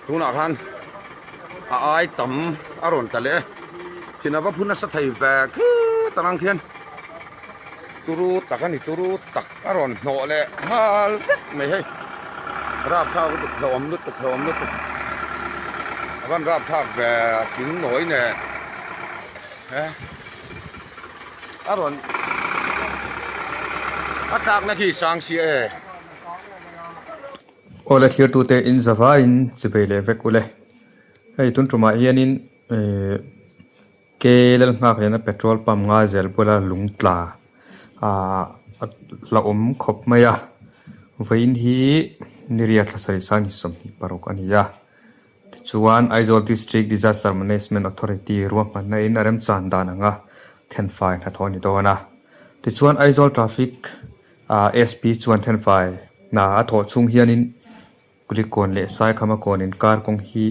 tu na khan ai tam aron tale thinawa phuna sa thai ve ki tarang khian turu takani turu tak aron no le hal me he rap thao tu lom lut tu lom lut aban rap thak ve tin noi ne he aron atak na ki sang si e ola clear tu te in zava in chibele vekule hei tun tuma hianin kelal nga khena petrol pump nga zel bola lungtla la khop maya vein hi niria thlasari sani som hi parok ania chuan Aizawl District Disaster Management Authority ruam na in aram chan dan anga then fine ha thoni dona ti chuan Aizawl Traffic SP chuan then fine na tho chung hianin kulikon le sai khama kon in kar kong hi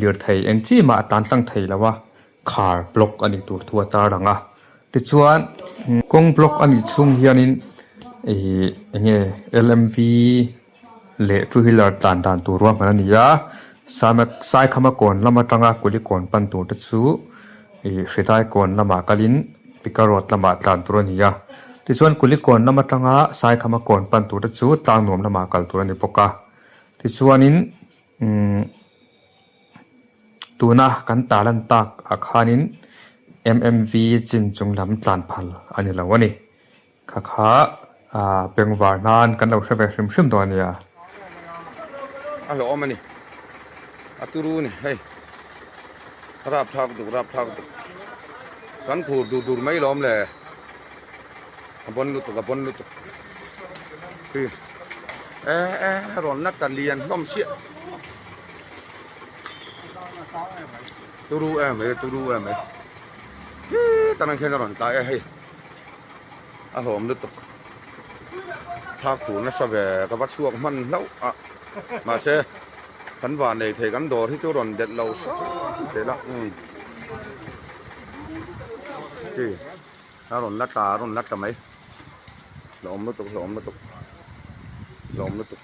lir thai engchi ma tan tang thai lawa khar block ani tur thua tar ranga ti chuan kong block ani chung hianin enge LMV le two wheeler tan tur ruam ania samak sai khama kon lama tanga kulikon pan tur ta chu hritai kon lama kalin pikarot lama tlan tur ania ti chuan kulikon lama tanga sai khama kon pan tur ta chu tlang nom lama kal tur ani poka ti chuanin tuna kan talan tak akhanin MMV chin chung lam tlan phal ani lawani kha pengwar nan kan lo hrewe hrim do ania alo omani aturu ni hey rap thak du kan phur dur mai lom le bon lu tu ki ron nak kan lian lom sia turu em tanang khen ron ta hey alom lu tu thak phur na sa ve ka ba chuak man lau ma se kan van nei thei kan dor hi chu ron det lo sa se la ki ron la ta mai lom lu tu